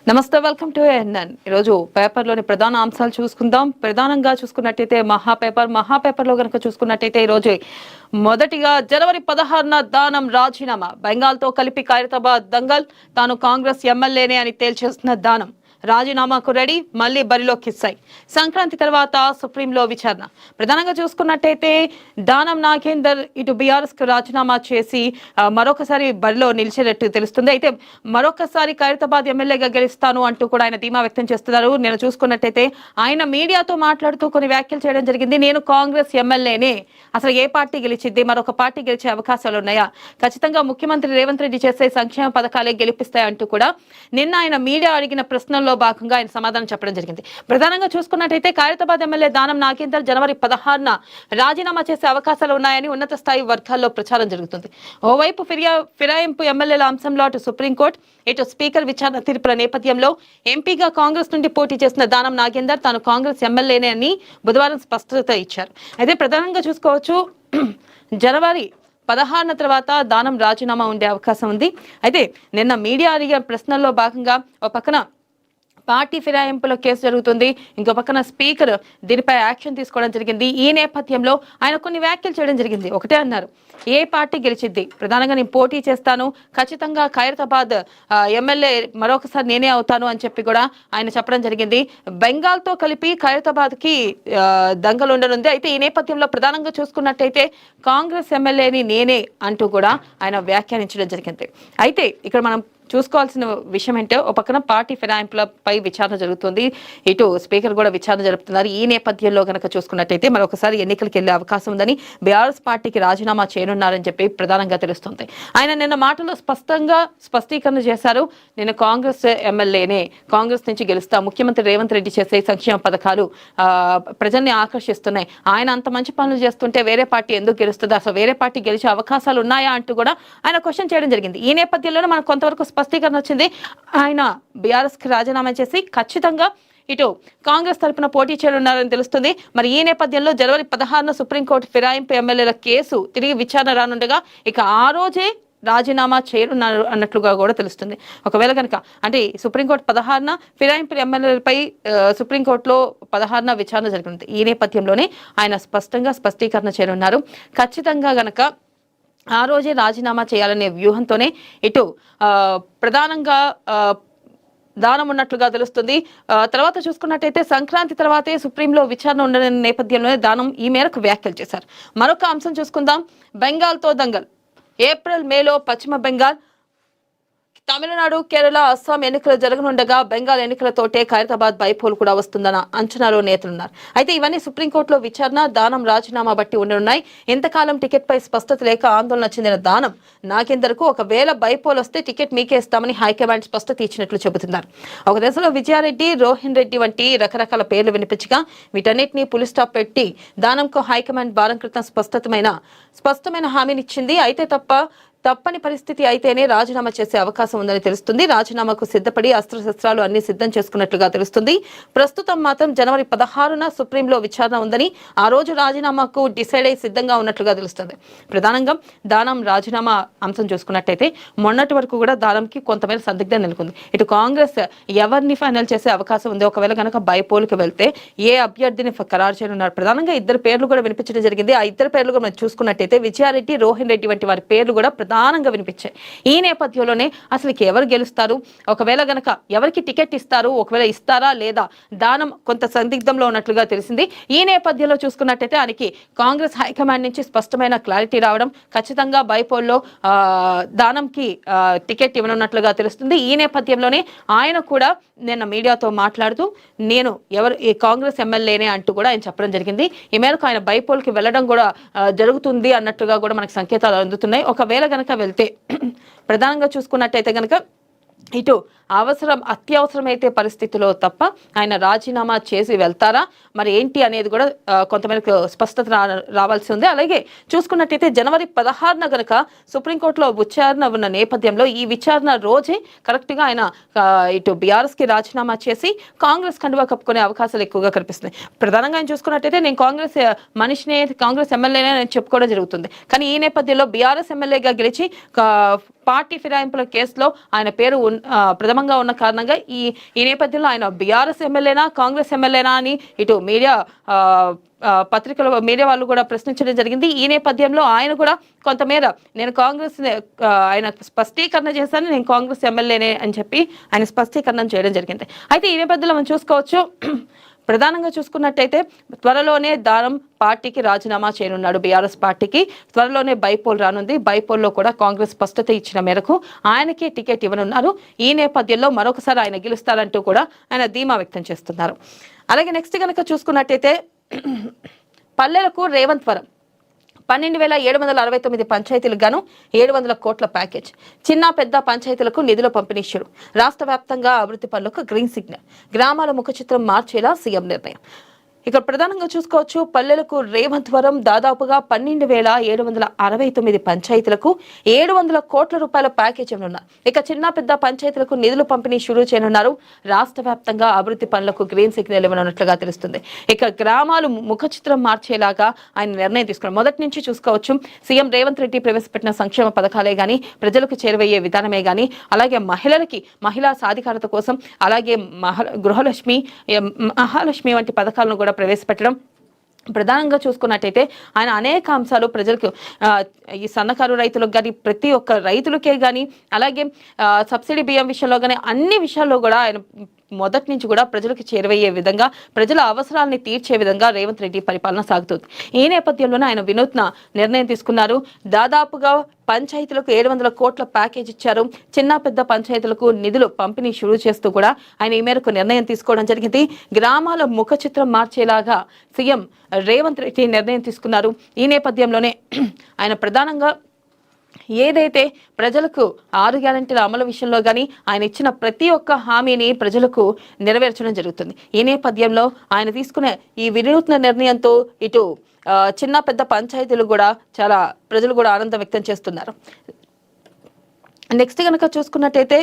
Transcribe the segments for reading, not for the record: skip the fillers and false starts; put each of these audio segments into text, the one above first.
నమస్తే, welcome to NN. ఈరోజు పేపర్లోని ప్రధాన అంశాలు చూసుకుందాం. ప్రధానంగా చూసుకున్నట్టయితే మహాపేపర్లో కనుక చూసుకున్నట్టయితే ఈరోజు మొదటిగా జనవరి 16న దానం రాజీనామా, బెంగాల్తో కలిపి ఖైరతాబాద్ దంగల్, తాను కాంగ్రెస్ ఎమ్మెల్యేనే అని తేల్చేస్తున్న దానం. రాజీనామాకు రెడీ, మళ్లీ బరిలో కిస్సాయి. సంక్రాంతి తర్వాత సుప్రీంలో విచారణ. ప్రధానంగా చూసుకున్నట్టయితే దానం నాగేందర్ ఇటు బీఆర్ఎస్ కు రాజీనామా చేసి మరొకసారి బరిలో నిలిచేటట్టు తెలుస్తుంది. అయితే మరొకసారి ఖైరతాబాద్ ఎమ్మెల్యేగా గెలుస్తాను అంటూ కూడా ఆయన ధీమా వ్యక్తం చేస్తున్నారు. నేను చూసుకున్నట్టయితే ఆయన మీడియాతో మాట్లాడుతూ కొన్ని వ్యాఖ్యలు చేయడం జరిగింది. నేను కాంగ్రెస్ ఎమ్మెల్యేనే, అసలు ఏ పార్టీ గెలిచిద్ది, మరొక పార్టీ గెలిచే అవకాశాలు ఉన్నాయా, ఖచ్చితంగా ముఖ్యమంత్రి రేవంత్ రెడ్డి చేసే సంక్షేమ పథకాలే గెలిపిస్తాయంటూ కూడా నిన్న ఆయన మీడియా అడిగిన ప్రశ్నల్లో భాగంగా ఆయన సమాధానం చెప్పడం జరిగింది. ప్రధానంగా చూసుకున్నట్టయితే ఖైరతాబాద్ ఎమ్మెల్యే దానం నాగేందర్ జనవరి 16న రాజీనామా చేసే అవకాశాలు ఉన్నాయని ఉన్నత స్థాయి వర్గాల్లో ప్రచారం జరుగుతుంది. ఓవైపు ఫిరాయింపు ఎమ్మెల్యేల అంశంలో అటు సుప్రీంకోర్టు, ఇటు స్పీకర్ విచారణ తీర్పుల నేపథ్యంలో ఎంపీగా కాంగ్రెస్ నుండి పోటీ చేసిన దానం నాగేందర్ తాను కాంగ్రెస్ ఎమ్మెల్యేనే అని బుధవారం స్పష్టత ఇచ్చారు. అయితే ప్రధానంగా చూసుకోవచ్చు, జనవరి 16న తర్వాత దానం రాజీనామా ఉండే అవకాశం ఉంది. అయితే నిన్న మీడియా అడిగిన ప్రశ్నల్లో భాగంగా ఒక పక్కన పార్టీ ఫిరాయింపులో కేసు జరుగుతుంది, ఇంకో పక్కన స్పీకర్ దీనిపై యాక్షన్ తీసుకోవడం జరిగింది. ఈ నేపథ్యంలో ఆయన కొన్ని వ్యాఖ్యలు చేయడం జరిగింది. ఒకటే అన్నారు, ఏ పార్టీ గెలిచిద్ది, ప్రధానంగా నేను పోటీ చేస్తాను, ఖచ్చితంగా ఖైరతాబాద్ ఎమ్మెల్యే మరొకసారి నేనే అవుతాను అని చెప్పి కూడా ఆయన చెప్పడం జరిగింది. బెంగాల్తో కలిపి ఖైరతాబాద్ కి దంగలు ఉండనుంది. అయితే ఈ నేపథ్యంలో ప్రధానంగా చూసుకున్నట్టయితే కాంగ్రెస్ ఎమ్మెల్యేని నేనే అంటూ కూడా ఆయన వ్యాఖ్యానించడం జరిగింది. అయితే ఇక్కడ మనం చూసుకోవాల్సిన విషయం ఏంటో, ఒక పక్కన పార్టీ ఫిరాయింపులపై విచారణ జరుగుతుంది, ఇటు స్పీకర్ కూడా విచారణ జరుపుతున్నారు. ఈ నేపథ్యంలో కనుక చూసుకున్నట్టయితే మరొకసారి ఎన్నికలకు వెళ్లే అవకాశం ఉందని బీఆర్ఎస్ పార్టీకి రాజీనామా చేయనున్నారని చెప్పి ప్రధానంగా తెలుస్తుంది. ఆయన నిన్న మాటల్లో స్పష్టీకరణ చేశారు. నేను కాంగ్రెస్ ఎమ్మెల్యేనే, కాంగ్రెస్ నుంచి గెలుస్తా, ముఖ్యమంత్రి రేవంత్ రెడ్డి చేసే సంక్షేమ పథకాలు ప్రజల్ని ఆకర్షిస్తున్నాయి, ఆయన అంత మంచి పనులు చేస్తుంటే వేరే పార్టీ ఎందుకు గెలుస్తుంది, అసలు వేరే పార్టీ గెలిచే అవకాశాలు ఉన్నాయా అంటూ కూడా ఆయన క్వశ్చన్ చేయడం జరిగింది. ఈ నేపథ్యంలోనే మనకు కొంతవరకు స్పష్టీకరణ వచ్చింది. ఆయన బీఆర్ఎస్ కి రాజీనామా చేసి ఖచ్చితంగా ఇటు కాంగ్రెస్ తరఫున పోటీ చేయనున్నారని తెలుస్తుంది. మరి ఈ నేపథ్యంలో జనవరి 16న సుప్రీంకోర్టు ఫిరాయింపు ఎమ్మెల్యేల కేసు తిరిగి విచారణ రానుండగా ఇక ఆ రోజే రాజీనామా చేయనున్నారు అన్నట్లుగా కూడా తెలుస్తుంది. ఒకవేళ కనుక అంటే సుప్రీంకోర్టు 16న, ఫిరాయింపు ఎమ్మెల్యేలపై సుప్రీంకోర్టులో 16న విచారణ జరుగుతుంది. ఈ నేపథ్యంలోనే ఆయన స్పష్టీకరణ చేయనున్నారు. ఖచ్చితంగా గనక ఆ రోజే రాజీనామా చేయాలనే వ్యూహంతోనే ఇటు ప్రధానంగా దానం ఉన్నట్లుగా తెలుస్తుంది. తర్వాత చూసుకున్నట్టయితే సంక్రాంతి తర్వాతే సుప్రీంలో విచారణ ఉండని నేపథ్యంలోనే దానం ఈ మేరకు వ్యాఖ్యలు చేశారు. మరొక అంశం చూసుకుందాం, బెంగాల్తో దంగల్. ఏప్రిల్ మేలో పశ్చిమ బెంగాల్, తమిళనాడు, కేరళ, అస్సాం ఎన్నికలు జరగనుండగా బెంగాల్ ఎన్నికలతోటే ఖైరతాబాద్ బైపోల్ కూడా వస్తుందన్న అంచనాలో నేతలున్నారు. అయితే ఇవన్నీ సుప్రీంకోర్టులో విచారణ, దానం రాజీనామా బట్టి ఉండనున్నాయి. ఇంతకాలం టికెట్ పై స్పష్టత లేక ఆందోళన చెందిన దానం నాగేందర్ కు ఒకవేళ బైపోల్ వస్తే టికెట్ మీకే ఇస్తామని హైకమాండ్ స్పష్టత ఇచ్చినట్లు చెబుతున్నారు. ఒక దశలో విజయారెడ్డి, రోహిన్ రెడ్డి వంటి రకరకాల పేర్లు వినిపించగా వీటన్నిటిని పులి స్టాప్ పెట్టి దానంకు హైకమాండ్ వారం క్రితం స్పష్టమైన హామీనిచ్చింది. అయితే తప్పని పరిస్థితి అయితేనే రాజీనామా చేసే అవకాశం ఉందని తెలుస్తుంది. రాజీనామాకు సిద్ధపడి అస్త్రశస్త్రాలు అన్ని సిద్ధం చేసుకున్నట్లుగా తెలుస్తుంది. ప్రస్తుతం మాత్రం జనవరి 16న సుప్రీంలో విచారణ ఉందని, ఆ రోజు రాజీనామాకు డిసైడ్ అయి సిద్ధంగా ఉన్నట్లుగా తెలుస్తుంది. ప్రధానంగా దానం రాజీనామా అంశం చూసుకున్నట్టయితే మొన్నటి వరకు కూడా దానంకి కొంతమేర సందిగ్ధం నెలకొంది. ఇటు కాంగ్రెస్ ఎవరిని ఫైనల్ చేసే అవకాశం ఉంది, ఒకవేళ కనుక బైపోల్కి వెళ్తే ఏ అభ్యర్థిని ఖరారు చేయనున్నారు. ప్రధానంగా ఇద్దరు పేర్లు కూడా వినిపించడం జరిగింది. ఆ ఇద్దరు పేర్లు కూడా మనం చూసుకున్నట్టయితే విజయారెడ్డి, రోహిన్ రెడ్డి వంటి వారి పేర్లు కూడా ప్రధానంగా వినిపించాయి. ఈ నేపథ్యంలోనే అసలు ఎవరు గెలుస్తారు, ఒకవేళ గనక ఎవరికి టికెట్ ఇస్తారు, ఒకవేళ ఇస్తారా లేదా, దానం కొంత సందిగ్ధంలో ఉన్నట్లుగా తెలిసింది. ఈ నేపథ్యంలో చూసుకున్నట్టయితే ఆయనకి కాంగ్రెస్ హైకమాండ్ నుంచి స్పష్టమైన క్లారిటీ రావడం, ఖచ్చితంగా బైపోల్లో దానంకి టికెట్ ఇవ్వనున్నట్లుగా తెలుస్తుంది. ఈ నేపథ్యంలోనే ఆయన కూడా నిన్న మీడియాతో మాట్లాడుతూ నేను ఈ కాంగ్రెస్ ఎమ్మెల్యేనే అంటూ కూడా ఆయన చెప్పడం జరిగింది. ఈ మేరకు ఆయన బైపోల్కి వెళ్ళడం కూడా జరుగుతుంది అన్నట్లుగా కూడా మనకు సంకేతాలు అందుతున్నాయి. ఒకవేళ గనక వెళ్తే ప్రధానంగా చూసుకున్నట్టయితే గనక ఇటు అత్యవసరమైతే పరిస్థితిలో తప్ప ఆయన రాజీనామా చేసి వెళ్తారా, మరి ఏంటి అనేది కూడా కొంతమేరకు స్పష్టత రావాల్సి ఉంది. అలాగే చూసుకున్నట్టయితే జనవరి 16న గనక సుప్రీంకోర్టులో విచారణ ఉన్న నేపథ్యంలో ఈ విచారణ రోజే కరెక్ట్ గా ఆయన ఇటు బీఆర్ఎస్ కి రాజీనామా చేసి కాంగ్రెస్ కండువా కప్పుకునే అవకాశాలు ఎక్కువగా కనిపిస్తున్నాయి. ప్రధానంగా ఆయన చూసుకున్నట్టయితే నేను కాంగ్రెస్ మనిషినే, కాంగ్రెస్ ఎమ్మెల్యేనే అని చెప్పుకోవడం జరుగుతుంది. కానీ ఈ నేపథ్యంలో బీఆర్ఎస్ ఎమ్మెల్యేగా గెలిచి పార్టీ ఫిరాయింపుల కేసులో ఆయన పేరు ప్రథమంగా ఉన్న కారణంగా ఈ నేపథ్యంలో ఆయన బీఆర్ఎస్ ఎమ్మెల్యేనా కాంగ్రెస్ ఎమ్మెల్యేనా అని ఇటు మీడియా పత్రికలు మీడియా వాళ్ళు కూడా ప్రశ్నించడం జరిగింది. ఈ నేపథ్యంలో ఆయన కూడా కొంతమేర నేను కాంగ్రెస్ ఆయన స్పష్టీకరణ చేశాను, నేను కాంగ్రెస్ ఎమ్మెల్యేనే అని చెప్పి ఆయన స్పష్టీకరణ చేయడం జరిగింది. అయితే ఈ నేపథ్యంలో మనం చూసుకోవచ్చు, ప్రధానంగా చూసుకున్నట్టయితే త్వరలోనే దానం పార్టీకి రాజీనామా చేయనున్నాడు. బీఆర్ఎస్ పార్టీకి త్వరలోనే బైపోల్ రానుంది. బైపోల్లో కూడా కాంగ్రెస్ స్పష్టత ఇచ్చిన మేరకు ఆయనకి టికెట్ ఇవ్వనున్నారు. ఈ నేపథ్యంలో మరొకసారి ఆయన గెలుస్తారంటూ కూడా ఆయన ధీమా వ్యక్తం చేస్తున్నారు. అలాగే నెక్స్ట్ కనుక చూసుకున్నట్టయితే పల్లెలకు రేవంత్ వరం 12,769 పంచాయతీలకు గాను 700 కోట్ల ప్యాకేజ్. చిన్న పెద్ద పంచాయతీలకు నిధుల పంపిణీ షురు. రాష్ట్ర వ్యాప్తంగా అభివృద్ధి పనులకు గ్రీన్ సిగ్నల్. గ్రామాల ముఖ చిత్రం మార్చేలా సీఎం నిర్ణయం. ఇక్కడ ప్రధానంగా చూసుకోవచ్చు, పల్లెలకు రేవంత్ వరం దాదాపుగా 12,769 పంచాయతీలకు 700 కోట్ల రూపాయల ప్యాకేజ్ ఇవ్వనున్నారు. ఇక చిన్న పెద్ద పంచాయతీలకు నిధులు పంపిణీ షురూ చేయనున్నారు. రాష్ట్ర వ్యాప్తంగా అభివృద్ధి పనులకు గ్రీన్ సిగ్నల్ ఇవ్వనున్నట్లుగా తెలుస్తుంది. ఇక గ్రామాలు ముఖ చిత్రం మార్చేలాగా ఆయన నిర్ణయం తీసుకున్నారు. మొదటి నుంచి చూసుకోవచ్చు, సీఎం రేవంత్ రెడ్డి ప్రవేశపెట్టిన సంక్షేమ పథకాలే గాని, ప్రజలకు చేరువయ్యే విధానమే గాని, అలాగే మహిళా సాధికారత కోసం, అలాగే గృహలక్ష్మి, మహాలక్ష్మి వంటి పథకాలను కూడా ప్రవేశపెట్టడం. ప్రధానంగా చూసుకున్నట్టయితే ఆయన అనేక అంశాలు ప్రజలకు, ఈ సన్నకారు రైతులకు కానీ, ప్రతి ఒక్క రైతులకే కానీ, అలాగే సబ్సిడీ బియ్యం విషయంలో కానీ, అన్ని విషయాల్లో కూడా ఆయన మొదటి నుంచి కూడా ప్రజలకు చేరువయ్యే విధంగా, ప్రజల అవసరాలని తీర్చే విధంగా రేవంత్ రెడ్డి పరిపాలన సాగుతుంది. ఈ నేపథ్యంలోనే ఆయన వినూత్న నిర్ణయం తీసుకున్నారు. దాదాపుగా పంచాయతీలకు 700 కోట్ల ప్యాకేజ్ ఇచ్చారు. చిన్న పెద్ద పంచాయతీలకు నిధులు పంపిణీ షురూ చేస్తూ కూడా ఆయన ఈ మేరకు నిర్ణయం తీసుకోవడం జరిగింది. గ్రామాల ముఖ చిత్రం మార్చేలాగా సీఎం రేవంత్ రెడ్డి నిర్ణయం తీసుకున్నారు. ఈ నేపథ్యంలోనే ఆయన ప్రధానంగా ఏదైతే ప్రజలకు 6 గ్యారెంటీల అమలు విషయంలో కానీ ఆయన ఇచ్చిన ప్రతి ఒక్క హామీని ప్రజలకు నెరవేర్చడం జరుగుతుంది. ఈ నేపథ్యంలో ఆయన తీసుకునే ఈ వినూత్న నిర్ణయంతో ఇటు చిన్న పెద్ద పంచాయతీలు కూడా ప్రజలు కూడా ఆనందం వ్యక్తం చేస్తున్నారు. నెక్స్ట్ కనుక చూసుకున్నట్టయితే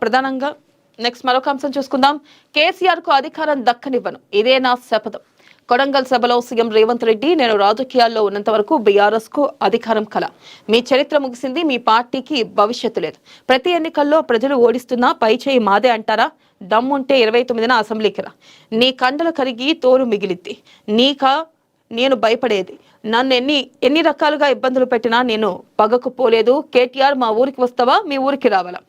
ప్రధానంగా నెక్స్ట్ మరొక అంశం చూసుకుందాం. కేసీఆర్ కు అధికారం దక్కనివ్వను, ఇదే నా శపథం. కొడంగల్ సభలో సీఎం రేవంత్ రెడ్డి, నేను రాజకీయాల్లో ఉన్నంత వరకు బీఆర్ఎస్ కు అధికారం కల. మీ చరిత్ర ముగిసింది, మీ పార్టీకి భవిష్యత్తు లేదు. ప్రతి ఎన్నికల్లో ప్రజలు ఓడిస్తున్నా పై చేయి మాదే అంటారా? దమ్ముంటే 29న అసెంబ్లీకి రా. నీ కండలు కరిగి తోలు మిగిలిద్ది. నేను భయపడేది. నన్ను ఎన్ని రకాలుగా ఇబ్బందులు పెట్టినా నేను పగకు పోలేదు. కేటీఆర్ మా ఊరికి వస్తావా, మీ ఊరికి రావాలా?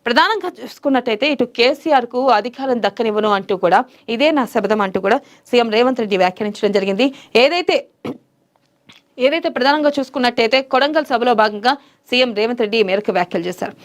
ప్రధానంగా చూసుకున్నట్టయితే ఇటు కేసీఆర్ కు అధికారం దక్కనివ్వను అంటూ కూడా ఇదే నా శబదం అంటూ కూడా సీఎం రేవంత్ రెడ్డి వ్యాఖ్యానించడం జరిగింది. ఏదైతే ప్రధానంగా చూసుకున్నట్టయితే కొడంగల్ సభలో భాగంగా సీఎం రేవంత్ రెడ్డి ఈ మేరకు వ్యాఖ్యలు చేశారు.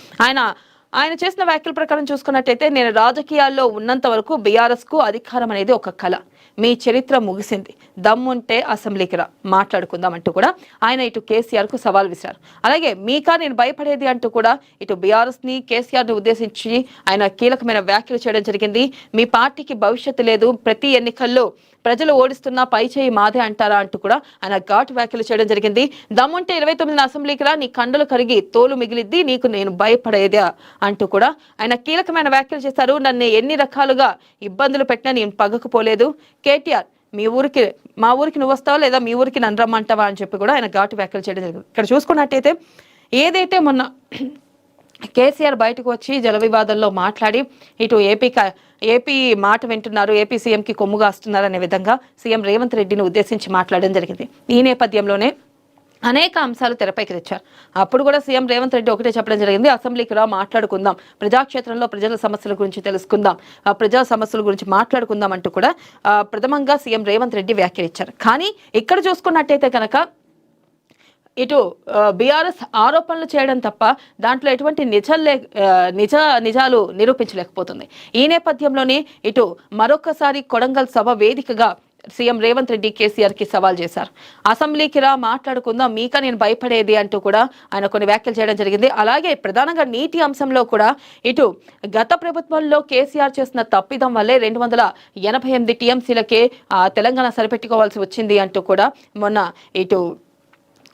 ఆయన చేసిన వ్యాఖ్యల ప్రకారం చూసుకున్నట్టయితే, నేను రాజకీయాల్లో ఉన్నంత వరకు బీఆర్ఎస్ కు అధికారం అనేది ఒక కళ. మీ చరిత్ర ముగిసింది, దమ్ముంటే అసెంబ్లీకి రా, మాట్లాడుకుందాం అంటూ కూడా ఆయన ఇటు కేసీఆర్ కు సవాల్ విసిరారు. అలాగే మీకా నేను భయపడేది అంటూ కూడా ఇటు బీఆర్ఎస్ ని కేసీఆర్ ని ఉద్దేశించి ఆయన కీలకమైన వ్యాఖ్యలు చేయడం జరిగింది. మీ పార్టీకి భవిష్యత్తు లేదు, ప్రతి ఎన్నికల్లో ప్రజలు ఓడిస్తున్నా పై చేయి మాదే అంటారా అంటూ కూడా ఆయన ఘాటు వ్యాఖ్యలు చేయడం జరిగింది. దమ్ముంటే 29న అసెంబ్లీకి రా, నీ కండలు కరిగి తోలు మిగిలిద్ది, నీకు నేను భయపడేదా అంటూ కూడా ఆయన కీలకమైన వ్యాఖ్యలు చేశారు. నన్ను ఎన్ని రకాలుగా ఇబ్బందులు పెట్టినా నేను పగకపోలేదు. కేటీఆర్ మా ఊరికి నువ్వు వస్తావా, లేదా మీ ఊరికి నన్ను రమ్మంటావా అని చెప్పి కూడా ఆయన ఘాటు వ్యాఖ్యలు చేయడం జరిగింది. ఇక్కడ చూసుకున్నట్టయితే ఏదైతే మొన్న కేసీఆర్ బయటకు వచ్చి జల వివాదంలో మాట్లాడి ఇటు ఏపీ మాట వింటున్నారు, ఏపీ సీఎంకి కొమ్ముగా వస్తున్నారు అనే విధంగా సీఎం రేవంత్ రెడ్డిని ఉద్దేశించి మాట్లాడడం జరిగింది. ఈ నేపథ్యంలోనే అనేక అంశాలు తెరపైకి తెచ్చారు. అప్పుడు కూడా సీఎం రేవంత్ రెడ్డి ఒకటే చెప్పడం జరిగింది, అసెంబ్లీకి రా, మాట్లాడుకుందాం, ప్రజాక్షేత్రంలో ప్రజల సమస్యల గురించి తెలుసుకుందాం, ప్రజా సమస్యల గురించి మాట్లాడుకుందాం అంటూ కూడా ప్రథమంగా సీఎం రేవంత్ రెడ్డి వ్యాఖ్యానించారు. కానీ ఇక్కడ చూసుకున్నట్టయితే కనుక ఇటు బీఆర్ఎస్ ఆరోపణలు చేయడం తప్ప దాంట్లో ఎటువంటి నిజాలు నిరూపించలేకపోతుంది. ఈ నేపథ్యంలోనే ఇటు మరొకసారి కొడంగల్ సభ వేదికగా సీఎం రేవంత్ రెడ్డి కేసీఆర్ కి సవాల్ చేశారు. అసెంబ్లీకి రా, మాట్లాడుకుందాం, మీకా నేను భయపడేది అంటూ కూడా ఆయన కొన్ని వ్యాఖ్యలు చేయడం జరిగింది. అలాగే ప్రధానంగా నీటి అంశంలో కూడా ఇటు గత ప్రభుత్వంలో కేసీఆర్ చేసిన తప్పిదం వల్లే 288 టీఎంసీలకే తెలంగాణ సరిపెట్టుకోవాల్సి వచ్చింది అంటూ కూడా మొన్న ఇటు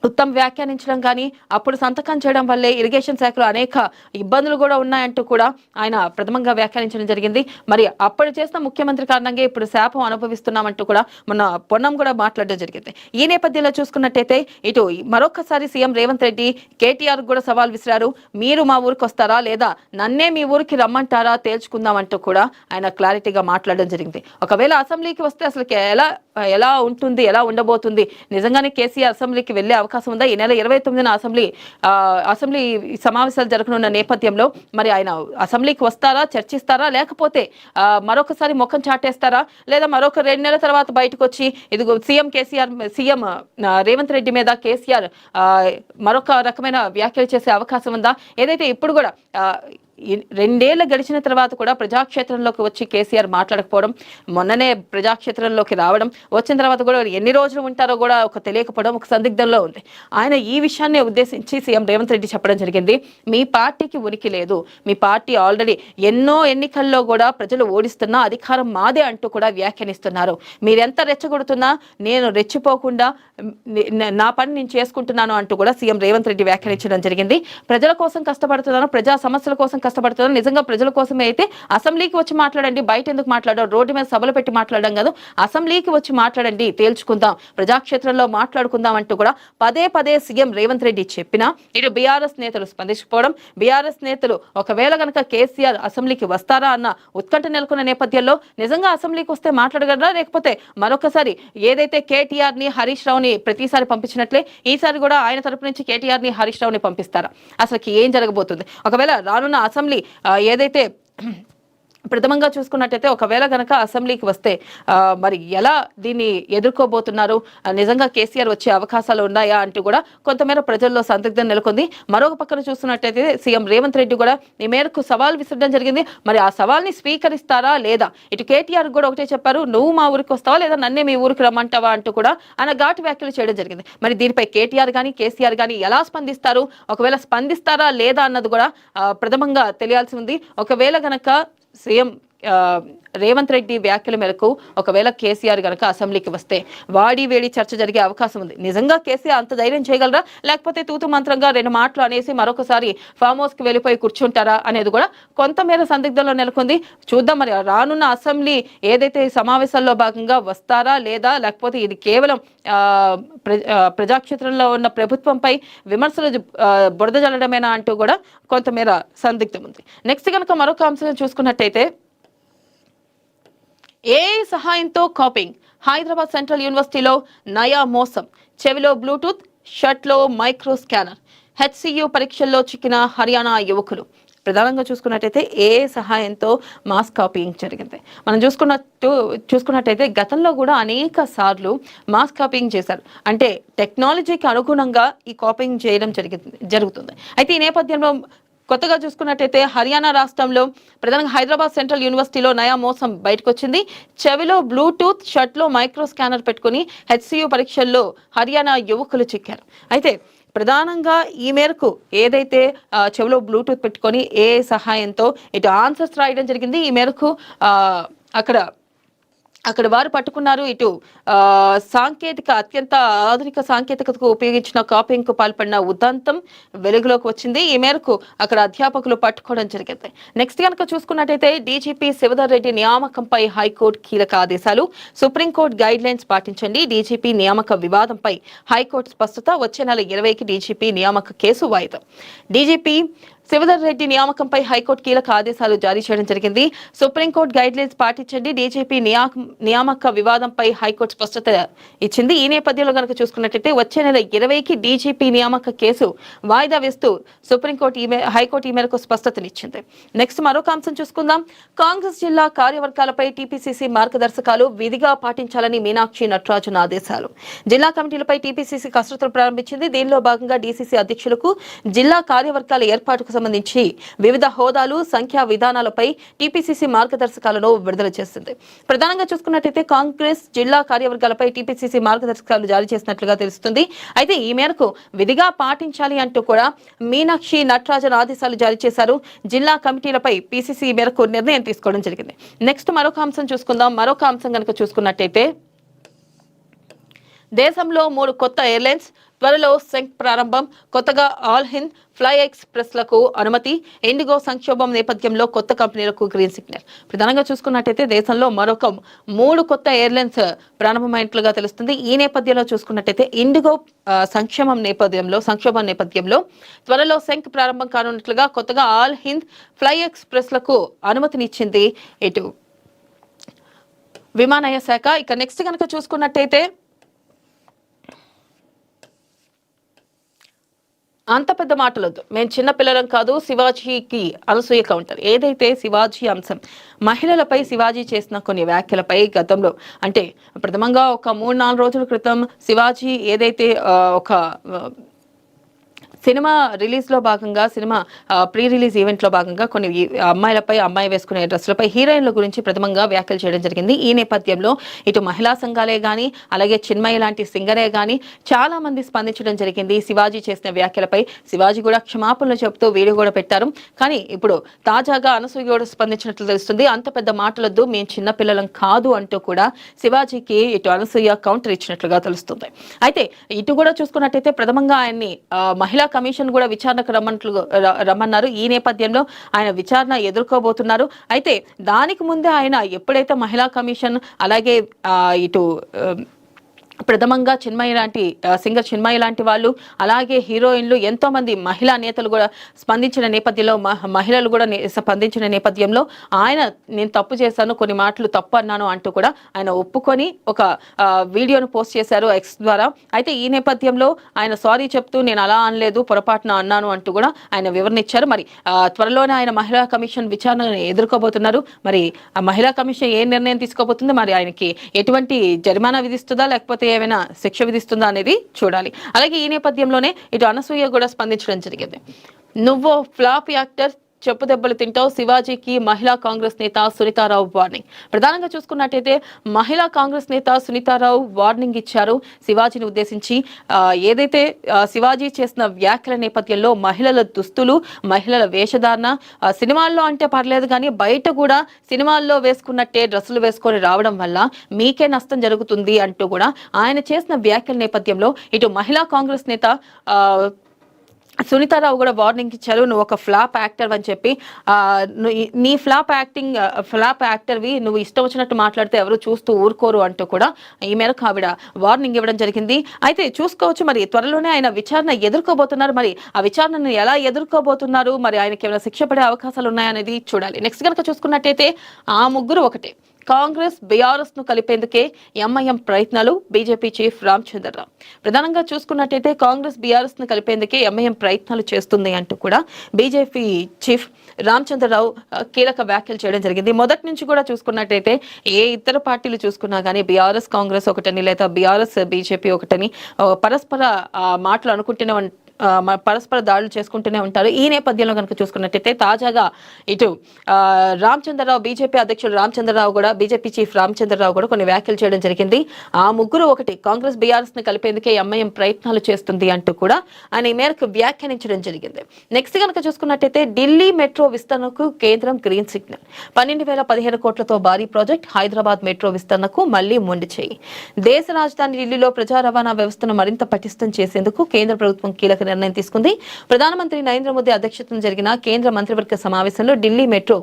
ఉత్తమ్ వ్యాఖ్యానించడం కానీ అప్పుడు సంతకం చేయడం వల్లే ఇరిగేషన్ శాఖలో అనేక ఇబ్బందులు కూడా ఉన్నాయంటూ కూడా ఆయన ప్రథమంగా వ్యాఖ్యానించడం జరిగింది. మరి అప్పుడు చేసిన ముఖ్యమంత్రి కారణంగా ఇప్పుడు శాపం అనుభవిస్తున్నామంటూ కూడా మొన్న పొన్నం కూడా మాట్లాడడం జరిగింది. ఈ నేపథ్యంలో చూసుకున్నట్టయితే ఇటు మరొకసారి సీఎం రేవంత్ రెడ్డి కేటీఆర్ కూడా సవాల్ విసిరారు. మీరు మా ఊరికి వస్తారా లేదా నన్నే మీ ఊరికి రమ్మంటారా తేల్చుకుందామంటూ కూడా ఆయన క్లారిటీగా మాట్లాడడం జరిగింది. ఒకవేళ అసెంబ్లీకి వస్తే అసలు ఎలా ఉంటుంది, ఎలా ఉండబోతుంది, నిజంగానే కేసీఆర్ అసెంబ్లీకి వెళ్లే అవకాశం ఉందా? ఈ నెల 29న అసెంబ్లీ సమావేశాలు జరగనున్న నేపథ్యంలో మరి ఆయన అసెంబ్లీకి వస్తారా, చర్చిస్తారా, లేకపోతే మరొకసారి ముఖం చాటేస్తారా, లేదా మరొక 2 నెలల తర్వాత బయటకు వచ్చి ఇదిగో సీఎం రేవంత్ రెడ్డి మీద కేసీఆర్ మరొక రకమైన వ్యాఖ్యలు చేసే అవకాశం ఉందా? ఏదైతే ఇప్పుడు కూడా 2 ఏళ్లు గడిచిన తర్వాత కూడా ప్రజాక్షేత్రంలోకి వచ్చి కేసీఆర్ మాట్లాడకపోవడం, మొన్ననే ప్రజాక్షేత్రంలోకి రావడం, వచ్చిన తర్వాత కూడా ఎన్ని రోజులు ఉంటారో కూడా తెలియకపోవడం ఒక సందిగ్ధంలో ఉంది. ఆయన ఈ విషయాన్ని ఉద్దేశించి సీఎం రేవంత్ రెడ్డి చెప్పడం జరిగింది. మీ పార్టీకి ఉనికి లేదు, మీ పార్టీ ఆల్రెడీ ఎన్నో ఎన్నికల్లో కూడా ప్రజలు ఓడిస్తున్నా అధికారం మాదే అంటూ కూడా వ్యాఖ్యానిస్తున్నారు. మీరెంత రెచ్చగొడుతున్నా నేను రెచ్చిపోకుండా నా పని నేను చేసుకుంటున్నాను అంటూ కూడా సీఎం రేవంత్ రెడ్డి వ్యాఖ్యానించడం జరిగింది. ప్రజల కోసం కష్టపడుతున్నాను, ప్రజా సమస్యల కోసం కష్టపడుతున్నాను, నిజంగా ప్రజల కోసమే అయితే అసెంబ్లీకి వచ్చి మాట్లాడండి, బయట ఎందుకు మాట్లాడడం, రోడ్డు మీద సభలు పెట్టి మాట్లాడడం కాదు, అసెంబ్లీకి వచ్చి మాట్లాడండి, తేల్చుకుందాం, ప్రజాక్షేత్రంలో మాట్లాడుకుందాం అంటూ కూడా పదే సీఎం రేవంత్ రెడ్డి చెప్పినా ఇటు బీఆర్ఎస్ నేతలు స్పందించకపోవడం, బీఆర్ఎస్ నేతలు ఒకవేళ గనక కేసీఆర్ అసెంబ్లీకి వస్తారా అన్న ఉత్కంఠ నెలకొన్న నేపథ్యంలో నిజంగా అసెంబ్లీకి వస్తే మాట్లాడగలరా, లేకపోతే మరొకసారి ఏదైతే కేటీఆర్ ని హరీష్ రావుని ప్రతిసారి పంపించినట్లే ఈసారి కూడా ఆయన తరపు నుంచి కేటీఆర్ ని హరీష్ రావుని పంపిస్తారా? అసలు ఏం జరగబోతుంది? ఒకవేళ రానున్న అసెంబ్లీ ఏదైతే ప్రథమంగా చూసుకున్నట్టయితే ఒకవేళ గనక అసెంబ్లీకి వస్తే మరి ఎలా దీన్ని ఎదుర్కోబోతున్నారు, నిజంగా కేసీఆర్ వచ్చే అవకాశాలు ఉన్నాయా అంటూ కూడా కొంతమేర ప్రజల్లో సందిగ్ధం నెలకొంది. మరొక పక్కన చూస్తున్నట్టయితే సీఎం రేవంత్ రెడ్డి కూడా ఈ మేరకు సవాల్ విసరడం జరిగింది. మరి ఆ సవాల్ని స్వీకరిస్తారా లేదా? ఇటు కేటీఆర్ కూడా ఒకటే చెప్పారు, నువ్వు మా ఊరికి వస్తావా లేదా నన్నే మీ ఊరికి రమ్మంటావా అంటూ కూడా ఆయన ఘాటు వ్యాఖ్యలు చేయడం జరిగింది. మరి దీనిపై కేటీఆర్ కానీ కేసీఆర్ కానీ ఎలా స్పందిస్తారు, ఒకవేళ స్పందిస్తారా లేదా అన్నది కూడా ప్రథమంగా తెలియాల్సి ఉంది. ఒకవేళ గనక సీఎం రేవంత్ రెడ్డి వ్యాఖ్యల మేరకు ఒకవేళ కేసీఆర్ గనక అసెంబ్లీకి వస్తే వాడి వేడి చర్చ జరిగే అవకాశం ఉంది. నిజంగా కేసీఆర్ అంత ధైర్యం చేయగలరా, లేకపోతే తూతు మంత్రంగా 2 మాటలు అనేసి మరొకసారి ఫామ్ హౌస్ కి వెళ్ళిపోయి కూర్చుంటారా అనేది కూడా కొంతమేర సందిగ్ధంలో నెలకొంది. చూద్దాం మరి రానున్న అసెంబ్లీ ఏదైతే సమావేశాల్లో భాగంగా వస్తారా లేదా, లేకపోతే ఇది కేవలం ప్రజాక్షేత్రంలో ఉన్న ప్రభుత్వంపై విమర్శలు బురద జల్లడమేనా అంటూ కూడా కొంతమేర సందిగ్ధం ఉంది. నెక్స్ట్ కనుక మరొక అంశం చూసుకున్నట్టయితే ఏఐ సహాయంతో కాపింగ్, హైదరాబాద్ సెంట్రల్ యూనివర్సిటీలో నయా మోసం, చెవిలో బ్లూటూత్, షర్ట్లో మైక్రో స్కానర్, హెచ్సియు పరీక్షల్లో చిక్కిన హర్యానా యువకులు. ప్రధానంగా చూసుకున్నట్టయితే ఏఐ సహాయంతో మాస్ కాపీయింగ్ జరిగింది. మనం చూసుకున్నట్టయితే గతంలో కూడా అనేక సార్లు మాస్ కాపీయింగ్ చేశారు. అంటే టెక్నాలజీకి అనుగుణంగా ఈ కాపీయింగ్ చేయడం జరుగుతుంది. అయితే ఈ నేపథ్యంలో కొత్తగా చూసుకున్నట్టయితే హర్యానా రాష్ట్రంలో ప్రధానంగా హైదరాబాద్ సెంట్రల్ యూనివర్సిటీలో నయా మోసం బయటకు వచ్చింది. చెవిలో బ్లూటూత్, షర్ట్లో మైక్రో స్కానర్ పెట్టుకుని హెచ్సియు పరీక్షల్లో హర్యానా యువకులు చిక్కారు. అయితే ప్రధానంగా ఈ మేరకు ఏదైతే చెవిలో బ్లూటూత్ పెట్టుకొని ఏఐ సహాయంతో ఇటు ఆన్సర్స్ రాయడం జరిగింది. ఈ మేరకు అక్కడ వారు పట్టుకున్నారు. ఇటు అత్యంత ఆధునిక సాంకేతికతకు ఉపయోగించిన కాపీయింగ్ కు పాల్పడిన ఉదంతం వెలుగులోకి వచ్చింది. ఈ మేరకు అక్కడ అధ్యాపకులు పట్టుకోవడం జరిగింది. నెక్స్ట్ కనుక చూసుకున్నట్టయితే డీజీపీ శివధర్ రెడ్డి నియామకంపై హైకోర్టు కీలక ఆదేశాలు, సుప్రీంకోర్టు గైడ్ లైన్స్ పాటించండి, డీజీపీ నియామక వివాదంపై హైకోర్టు స్పష్టత, వచ్చే నెల 20కి డీజీపీ నియామక కేసు వాయిదా. డీజీపీ శివధర్ రెడ్డి నియామకంపై హైకోర్టు కీలక ఆదేశాలు జారీ చేయడం జరిగింది. సుప్రీంకోర్టు గైడ్ లైన్స్ పాటించండి, డీజీపీ నియామక వివాదంపై హైకోర్టు స్పష్టత ఇచ్చింది. ఈ నేపథ్యంలో కనుక చూసుకున్నట్లయితే వచ్చే నెల 20కి డీజీపీ నియామక కేసు వాయిదా వేస్తూ హైకోర్టు ఈ మేరకు స్పష్టతనిచ్చింది. నెక్స్ట్ మరొక అంశం చూసుకుందాం. కాంగ్రెస్ జిల్లా కార్యవర్గాలపై టీపీసీసీ మార్గదర్శకాలు విధిగా పాటించాలని మీనాక్షి నటరాజన్ ఆదేశాలు. జిల్లా కమిటీలపై టీపీసీసీ కసరత్తులు ప్రారంభించింది. దీనిలో భాగంగా డీసీసీ అధ్యక్షులకు జిల్లా కార్యవర్గాల ఏర్పాటుకు సంబంధించి వివిధ హోదాలు, సంఖ్యా విధానాలపై టీపీసీసీ మార్గదర్శకాలను విడుదల చేసింది. ప్రధానంగా చూసుకున్నట్లయితే కాంగ్రెస్ జిల్లా కార్యవర్గాలపై టీపీసీసీ మార్గదర్శకాలు జారీ చేసినట్లుగా తెలుస్తుంది. అయితే ఈ మేరకు విధిగా పాటించాలి అంటూ కూడా మీనాక్షి నటరాజన్ ఆదేశాలు జారీ చేశారు. జిల్లా కమిటీలపై పీసీసీ మేరకు నిర్ణయం తీసుకోవడం జరిగింది. నెక్స్ట్ మరొక అంశం చూసుకుందాం. మరొక అంశం కనుక చూసుకున్నట్టయితే దేశంలో 3 కొత్త ఎయిర్లైన్స్ త్వరలో సెంక్ ప్రారంభం, కొత్తగా ఆల్ హింద్ ఫ్లై ఎక్స్ప్రెస్లకు అనుమతి, ఇండిగో సంక్షోభం నేపథ్యంలో కొత్త కంపెనీలకు గ్రీన్ సిగ్నల్. ప్రధానంగా చూసుకున్నట్టయితే దేశంలో మరొక 3 కొత్త ఎయిర్లైన్స్ ప్రారంభమైనట్లుగా తెలుస్తుంది. ఈ నేపథ్యంలో చూసుకున్నట్టయితే ఇండిగో సంక్షోభం నేపథ్యంలో త్వరలో సెంక్ ప్రారంభం కానున్నట్లుగా కొత్తగా ఆల్ హింద్ ఫ్లై ఎక్స్ప్రెస్లకు అనుమతినిచ్చింది ఇటు విమానయాన శాఖ. ఇక నెక్స్ట్ కనుక చూసుకున్నట్టయితే అంత పెద్ద మాటలొద్దు, మేము చిన్న పిల్లలం కాదు, శివాజీకి అనసూయ కౌంటర్. ఏదైతే శివాజీ అంశం, మహిళలపై శివాజీ చేసిన కొన్ని వ్యాఖ్యలపై గతంలో అంటే ప్రథమంగా ఒక 3-4 రోజుల క్రితం శివాజీ ఏదైతే ఒక సినిమా రిలీజ్ లో భాగంగా సినిమా ప్రీ రిలీజ్ ఈవెంట్ లో భాగంగా కొన్ని అమ్మాయిలపై అమ్మాయి వేసుకునే డ్రెస్సులపై హీరోయిన్ల గురించి ప్రథమంగా వ్యాఖ్యలు చేయడం జరిగింది. ఈ నేపథ్యంలో ఇటు మహిళా సంఘాలే గాని అలాగే చిన్మయి లాంటి సింగరే గాని చాలా మంది స్పందించడం జరిగింది శివాజీ చేసిన వ్యాఖ్యలపై. శివాజీ కూడా క్షమాపణలు చెబుతూ వీడియో కూడా పెట్టారు. కానీ ఇప్పుడు తాజాగా అనసూయ కూడా స్పందించినట్లు తెలుస్తుంది. అంత పెద్ద మాటలొద్దు, మేము చిన్న పిల్లలం కాదు అంటూ కూడా శివాజీకి ఇటు అనసూయ కౌంటర్ ఇచ్చినట్లుగా తెలుస్తుంది. అయితే ఇటు కూడా చూసుకున్నట్టయితే ప్రథమంగా ఆయన్ని మహిళా కమిషన్ కూడా విచారణకు రమ్మన్నారు. ఈ నేపథ్యంలో ఆయన విచారణ ఎదుర్కోబోతున్నారు. అయితే దానికి ముందే ఆయన ఎప్పుడైతే మహిళా కమిషన్ అలాగే ఇటు ప్రథమంగా చిన్మయి లాంటి సింగర్ చిన్మయి లాంటి వాళ్ళు అలాగే హీరోయిన్లు ఎంతో మంది మహిళా నేతలు కూడా స్పందించిన నేపథ్యంలో మహిళలు కూడా స్పందించిన నేపథ్యంలో ఆయన నేను తప్పు చేశాను, కొన్ని మాటలు తప్పు అన్నాను అంటూ కూడా ఆయన ఒప్పుకొని ఒక వీడియోను పోస్ట్ చేశారు ఎక్స్ ద్వారా. అయితే ఈ నేపథ్యంలో ఆయన సారీ చెప్తూ నేను అలా అనలేదు, పొరపాటున అన్నాను అంటూ కూడా ఆయన వివరణ ఇచ్చారు. మరి త్వరలోనే ఆయన మహిళా కమిషన్ విచారణను ఎదుర్కోబోతున్నారు. మరి ఆ మహిళా కమిషన్ ఏ నిర్ణయం తీసుకోబోతుంది, మరి ఆయనకి ఎటువంటి జరిమానా విధిస్తుందా లేకపోతే ఏమైనా శిక్ష విధిస్తుందా అనేది చూడాలి. అలాగే ఈ నేపథ్యంలోనే ఇటు అనసూయ కూడా స్పందించడం జరిగింది. నువ్వు ఫ్లాప్ యాక్టర్, చెప్పు దెబ్బలు తింటావు, శివాజీకి మహిళా కాంగ్రెస్ నేత సునీతారావు వార్నింగ్. ప్రధానంగా చూసుకున్నట్టయితే మహిళా కాంగ్రెస్ నేత సునీతారావు వార్నింగ్ ఇచ్చారు శివాజీని ఉద్దేశించి. ఏదైతే శివాజీ చేసిన వ్యాఖ్యల నేపథ్యంలో మహిళల దుస్తులు, మహిళల వేషధారణ సినిమాల్లో అంటే పర్లేదు కానీ బయట కూడా సినిమాల్లో వేసుకున్నట్టే డ్రెస్సులు వేసుకొని రావడం వల్ల మీకే నష్టం జరుగుతుంది అంటూ కూడా ఆయన చేసిన వ్యాఖ్యల నేపథ్యంలో ఇటు మహిళా కాంగ్రెస్ నేత సునీతారావు కూడా వార్నింగ్ ఇచ్చారు. నువ్వు ఒక ఫ్లాప్ యాక్టర్ అని చెప్పి నీ ఫ్లాప్ యాక్టర్వి నువ్వు ఇష్టం వచ్చినట్టు మాట్లాడితే ఎవరు చూస్తూ ఊరుకోరు అంటూ కూడా ఈ మేరకు ఆవిడ వార్నింగ్ ఇవ్వడం జరిగింది. అయితే చూసుకోవచ్చు మరి త్వరలోనే ఆయన విచారణ ఎదుర్కోబోతున్నారు. మరి ఆ విచారణను ఎలా ఎదుర్కోబోతున్నారు, మరి ఆయనకి ఏమైనా శిక్ష పడే అవకాశాలు ఉన్నాయనేది చూడాలి. నెక్స్ట్ కనుక చూసుకున్నట్టయితే ఆ ముగ్గురు ఒకటే, కాంగ్రెస్ బీఆర్ఎస్ ను కలిపేందుకే ఎంఐఎం ప్రయత్నాలు, బీజేపీ చీఫ్ రామచంద్రరావు. ప్రధానంగా చూసుకున్నట్టయితే కాంగ్రెస్ బీఆర్ఎస్ ను కలిపేందుకే ఎంఐఎం ప్రయత్నాలు చేస్తుంది అంటూ కూడా బీజేపీ చీఫ్ రామచంద్రరావు కీలక వ్యాఖ్యలు చేయడం జరిగింది. మొదటి నుంచి కూడా చూసుకున్నట్టయితే ఏ ఇతర పార్టీలు చూసుకున్నా కానీ బీఆర్ఎస్ కాంగ్రెస్ ఒకటని లేదా బీఆర్ఎస్ బీజేపీ ఒకటని పరస్పర మాటలు అనుకుంటూనే పరస్పర దాడులు చేసుకుంటూనే ఉంటారు. ఈ నేపథ్యంలో కనుక చూసుకున్నట్టయితే తాజాగా ఇటు రామచంద్రరావు, బీజేపీ అధ్యక్షుడు రామచంద్రరావు కూడా, బీజేపీ చీఫ్ రామచంద్రరావు కూడా కొన్ని వ్యాఖ్యలు చేయడం జరిగింది. ఆ ముగ్గురు ఒకటి, కాంగ్రెస్ బీఆర్ఎస్ ని కలిపేందుకే ఎంఐఎం ప్రయత్నాలు చేస్తుంది అంటూ కూడా ఆయన ఈ మేరకు వ్యాఖ్యానించడం జరిగింది. నెక్స్ట్ కనుక చూసుకున్నట్టయితే ఢిల్లీ మెట్రో విస్తరణకు కేంద్రం గ్రీన్ సిగ్నల్. 12,015 కోట్లతో భారీ ప్రాజెక్ట్, హైదరాబాద్ మెట్రో విస్తరణకు మళ్లీ మొండి చేయి. దేశ రాజధాని ఢిల్లీలో ప్రజా రవాణా వ్యవస్థను మరింత పటిష్టం చేసేందుకు కేంద్ర ప్రభుత్వం కీలక నిర్ణయం తీసుకుంది. ప్రధానమంత్రి నరేంద్ర మోదీ అధ్యక్షతన జరిగిన కేంద్ర మంత్రివర్గ సమావేశంలో ఢిల్లీ మెట్రో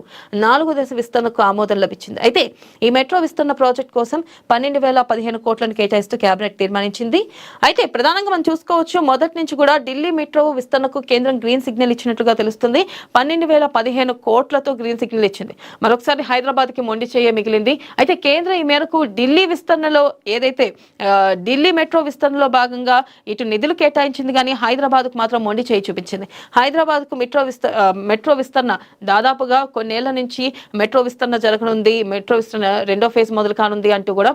4వ దశ విస్తరణకు ఆమోదం లభించింది. అయితే ఈ మెట్రో విస్తరణ ప్రాజెక్ట్ కోసం 12,015 కోట్లను కేటాయిస్తూ కేబినెట్ తీర్మానించింది. అయితే ప్రధానంగా మనం చూసుకోవచ్చు, మొదటి నుంచి కూడా ఢిల్లీ మెట్రో విస్తరణకు కేంద్రం గ్రీన్ సిగ్నల్ ఇచ్చినట్లుగా తెలుస్తుంది. 12,015 కోట్లతో గ్రీన్ సిగ్నల్ ఇచ్చింది. మరొకసారి హైదరాబాద్ కి మొండి చేయ మిగిలింది. అయితే కేంద్రం ఈ మేరకు ఢిల్లీ విస్తరణలో ఏదైతే ఢిల్లీ మెట్రో విస్తరణలో భాగంగా ఇటు నిధులు కేటాయించింది కానీ హైదరాబాద్ కు మాత్రం మొండి చేయి చూపించింది. హైదరాబాద్ కు మెట్రో విస్తరణ దాదాపుగా కొన్నేళ్ల నుంచి మెట్రో విస్తరణ జరగనుంది, మెట్రో విస్తరణ 2వ ఫేజ్ మొదలు కానుంది అంటూ కూడా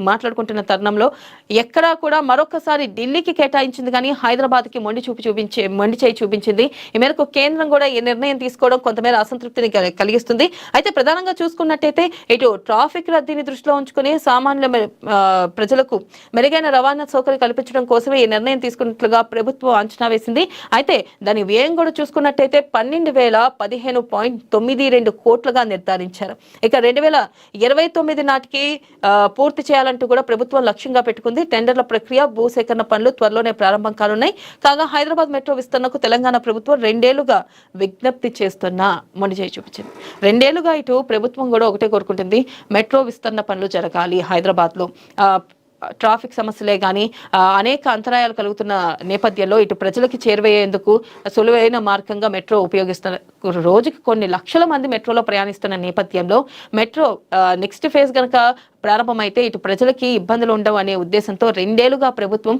మాట్లాడుకుంటున్న తరుణంలో ఎక్కడా కూడా మరొకసారి ఢిల్లీకి కేటాయించింది కానీ హైదరాబాద్ కి మొండి చేయి చూపించింది. ఈ మేరకు కేంద్రం కూడా ఈ నిర్ణయం తీసుకోవడం కొంతమేర అసంతృప్తిని కలిగిస్తుంది. అయితే ప్రధానంగా చూసుకున్నట్టయితే ఇటు ట్రాఫిక్ రద్దీని దృష్టిలో ఉంచుకుని సామాన్య ప్రజలకు మెరుగైన రవాణా సౌకర్యం కల్పించడం కోసమే ఈ నిర్ణయం తీసుకున్నట్లుగా ప్రభుత్వం అంచనా వేసింది. అయితే దాని వ్యయం కూడా చూసుకున్నట్టయితే 12,015.92 కోట్లుగా నిర్ధారించారు. ఇక 2029 నాటికి పూర్తి చేయాలంటూ కూడా ప్రభుత్వం లక్ష్యంగా పెట్టుకుంది. టెండర్ల ప్రక్రియ, భూసేకరణ పనులు త్వరలోనే ప్రారంభం కానున్నాయి. కాగా హైదరాబాద్ మెట్రో విస్తరణకు తెలంగాణ ప్రభుత్వం 2 ఏళ్లుగా విజ్ఞప్తి చేస్తున్నా మొండి చేయి చూపించింది. 2 ఏళ్లుగా ఇటు ప్రభుత్వం కూడా ఒకటే కోరుకుంటుంది, మెట్రో విస్తరణ పనులు జరగాలి. హైదరాబాద్ లో ట్రాఫిక్ సమస్యలే కానీ అనేక అంతరాయాలు కలుగుతున్న నేపథ్యంలో ఇటు ప్రజలకి చేరువయ్యేందుకు సులువైన మార్గంగా మెట్రో ఉపయోగిస్తున్న, రోజుకి కొన్ని లక్షల మంది మెట్రోలో ప్రయాణిస్తున్న నేపథ్యంలో మెట్రో నెక్స్ట్ ఫేజ్ గనక ప్రారంభమైతే ఇటు ప్రజలకి ఇబ్బందులు ఉండవు అనే ఉద్దేశంతో 2 ఏళ్లుగా ప్రభుత్వం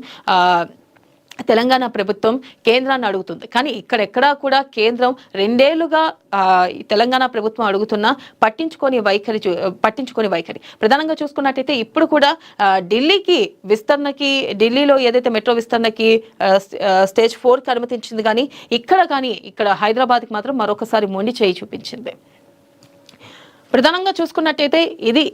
తెలంగాణ ప్రభుత్వం కేంద్రాన్ని అడుగుతుంది. కానీ ఇక్కడెక్కడా కూడా కేంద్రం 2 ఏళ్లుగా తెలంగాణ ప్రభుత్వం అడుగుతున్నా పట్టించుకొని వైఖరి ప్రధానంగా చూసుకున్నట్టయితే ఇప్పుడు కూడా ఢిల్లీలో ఏదైతే మెట్రో విస్తరణకి స్టేజ్ 4కి అనుమతించింది, కానీ ఇక్కడ హైదరాబాద్కి మాత్రం మరొకసారి మొండి చేయి చూపించింది. ప్రధానంగా చూసుకున్నట్టయితే ఇది